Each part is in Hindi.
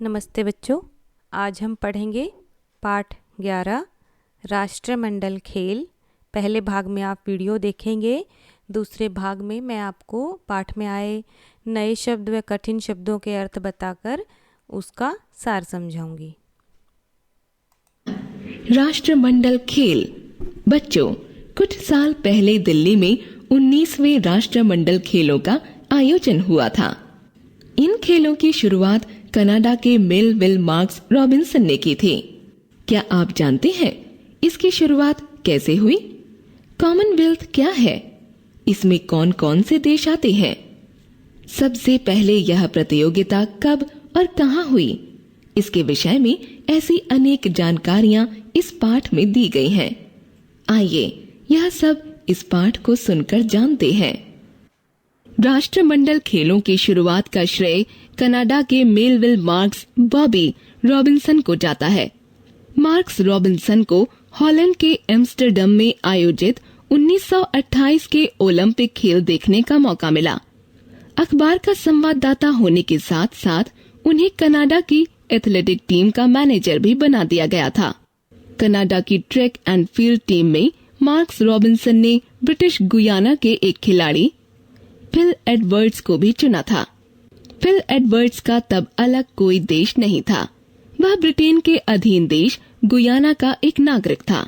नमस्ते बच्चों, आज हम पढ़ेंगे पाठ 11 राष्ट्रमंडल खेल। पहले भाग में आप वीडियो देखेंगे। दूसरे भाग में मैं आपको पाठ में आए नए शब्द व कठिन शब्दों के अर्थ बताकर उसका सार समझाऊंगी। राष्ट्रमंडल खेल। बच्चों, कुछ साल पहले दिल्ली में 19वें राष्ट्रमंडल खेलों का आयोजन हुआ था। इन खेलों की शुरुआत कनाडा के मेलविल मार्क्स रॉबिन्सन ने की थी। क्या आप जानते हैं इसकी शुरुआत कैसे हुई? कॉमनवेल्थ क्या है? इसमें कौन कौन से देश आते हैं? सबसे पहले यह प्रतियोगिता कब और कहां हुई? इसके विषय में ऐसी अनेक जानकारियां इस पाठ में दी गई हैं। आइए यह सब इस पाठ को सुनकर जानते हैं। राष्ट्रमंडल खेलों की शुरुआत का श्रेय कनाडा के मेलविल मार्क्स बॉबी रॉबिन्सन को जाता है। मार्क्स रॉबिन्सन को हॉलैंड के एम्स्टर्डम में आयोजित 1928 के ओलंपिक खेल देखने का मौका मिला। अखबार का संवाददाता होने के साथ साथ उन्हें कनाडा की एथलेटिक टीम का मैनेजर भी बना दिया गया था। कनाडा की ट्रैक एंड फील्ड टीम में मार्क्स रॉबिन्सन ने ब्रिटिश गुयाना के एक खिलाड़ी फिल एडवर्ड्स को भी चुना था। फिल एडवर्ड्स का तब अलग कोई देश नहीं था। वह ब्रिटेन के अधीन देश गुयाना का एक नागरिक था।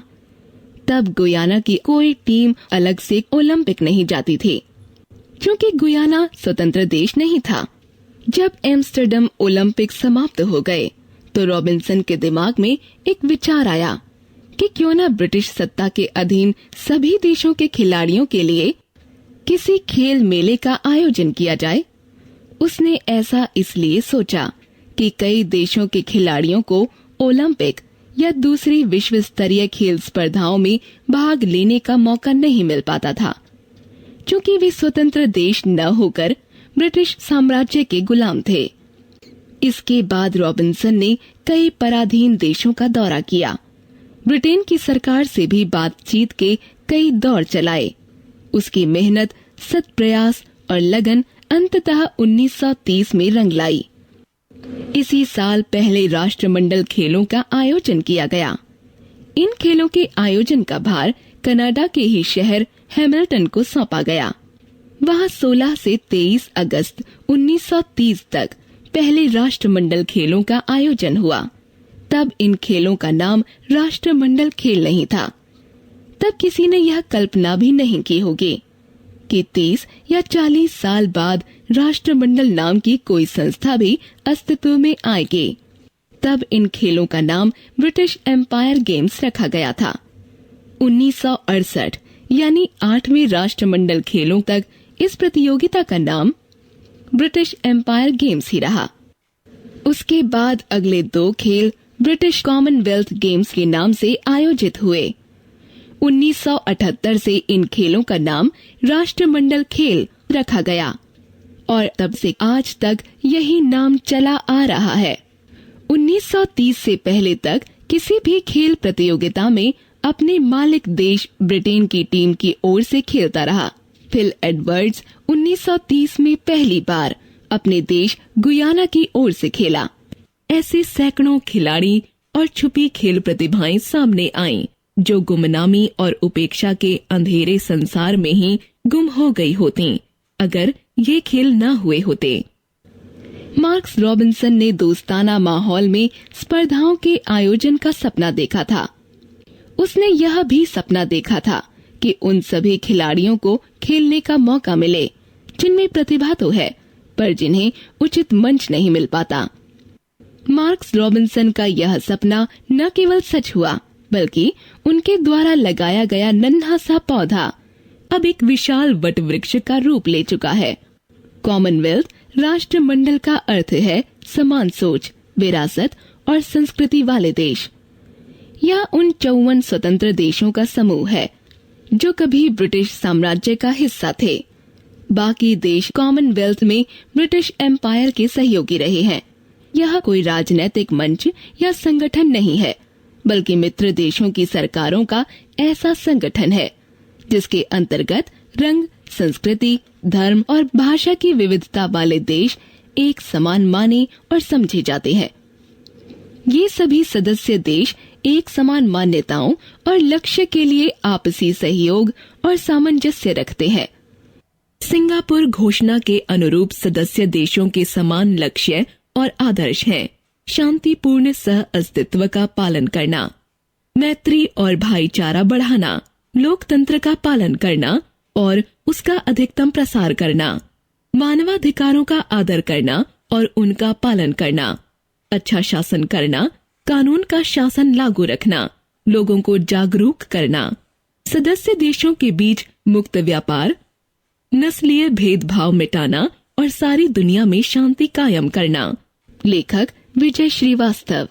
तब गुयाना की कोई टीम अलग से ओलंपिक नहीं जाती थी, क्योंकि गुयाना स्वतंत्र देश नहीं था। जब एम्स्टर्डम ओलंपिक समाप्त हो गए तो रॉबिन्सन के दिमाग में एक विचार आया कि क्यों न ब्रिटिश सत्ता के अधीन सभी देशों के खिलाड़ियों के लिए किसी खेल मेले का आयोजन किया जाए। उसने ऐसा इसलिए सोचा कि कई देशों के खिलाड़ियों को ओलंपिक या दूसरी विश्व स्तरीय खेल स्पर्धाओं में भाग लेने का मौका नहीं मिल पाता था, क्योंकि वे स्वतंत्र देश न होकर ब्रिटिश साम्राज्य के गुलाम थे। इसके बाद रॉबिन्सन ने कई पराधीन देशों का दौरा किया। ब्रिटेन की सरकार से भी बातचीत के कई दौर चलाए। उसकी मेहनत, सत प्रयास और लगन अंततः 1930 में रंग लाई। इसी साल पहले राष्ट्रमंडल खेलों का आयोजन किया गया। इन खेलों के आयोजन का भार कनाडा के ही शहर हैमिल्टन को सौंपा गया। वहां 16 से 23 अगस्त 1930 तक पहले राष्ट्रमंडल खेलों का आयोजन हुआ। तब इन खेलों का नाम राष्ट्रमंडल खेल नहीं था। तब किसी ने यह कल्पना भी नहीं की होगी कि 30 या 40 साल बाद राष्ट्रमंडल नाम की कोई संस्था भी अस्तित्व में आएगी। तब इन खेलों का नाम ब्रिटिश एम्पायर गेम्स रखा गया था। 1968 यानी 8वें राष्ट्रमंडल खेलों तक इस प्रतियोगिता का नाम ब्रिटिश एम्पायर गेम्स ही रहा। उसके बाद अगले 2 खेल ब्रिटिश कॉमनवेल्थ गेम्स के नाम से आयोजित हुए। 1978 से इन खेलों का नाम राष्ट्रमंडल खेल रखा गया और तब से आज तक यही नाम चला आ रहा है। 1930 से पहले तक किसी भी खेल प्रतियोगिता में अपने मालिक देश ब्रिटेन की टीम की ओर से खेलता रहा। फिल एडवर्ड्स 1930 में पहली बार अपने देश गुयाना की ओर से खेला। ऐसे सैकड़ों खिलाड़ी और छुपी खेल प्रतिभाएं सामने आईं, जो गुमनामी और उपेक्षा के अंधेरे संसार में ही गुम हो गई होती अगर ये खेल न हुए होते। मार्क्स रॉबिन्सन ने दोस्ताना माहौल में स्पर्धाओं के आयोजन का सपना देखा था। उसने यह भी सपना देखा था कि उन सभी खिलाड़ियों को खेलने का मौका मिले जिनमें प्रतिभा तो है, पर जिन्हें उचित मंच नहीं मिल पाता। मार्क्स रॉबिन्सन का यह सपना न केवल सच हुआ, बल्कि उनके द्वारा लगाया गया नन्हा सा पौधा अब एक विशाल वट वृक्ष का रूप ले चुका है। कॉमनवेल्थ राष्ट्रमंडल का अर्थ है समान सोच, विरासत और संस्कृति वाले देश। यह उन 54 स्वतंत्र देशों का समूह है जो कभी ब्रिटिश साम्राज्य का हिस्सा थे। बाकी देश कॉमनवेल्थ में ब्रिटिश एम्पायर के सहयोगी रहे हैं। यह कोई राजनीतिक मंच या संगठन नहीं है, बल्कि मित्र देशों की सरकारों का ऐसा संगठन है जिसके अंतर्गत रंग, संस्कृति, धर्म और भाषा की विविधता वाले देश एक समान माने और समझे जाते हैं। ये सभी सदस्य देश एक समान मान्यताओं और लक्ष्य के लिए आपसी सहयोग और सामंजस्य रखते हैं। सिंगापुर घोषणा के अनुरूप सदस्य देशों के समान लक्ष्य और आदर्श हैं। शांतिपूर्ण सह अस्तित्व का पालन करना, मैत्री और भाईचारा बढ़ाना, लोकतंत्र का पालन करना और उसका अधिकतम प्रसार करना, मानवाधिकारों का आदर करना और उनका पालन करना, अच्छा शासन करना, कानून का शासन लागू रखना, लोगों को जागरूक करना, सदस्य देशों के बीच मुक्त व्यापार, नस्लीय भेदभाव मिटाना और सारी दुनिया में शांति कायम करना। लेखक विजय श्रीवास्तव।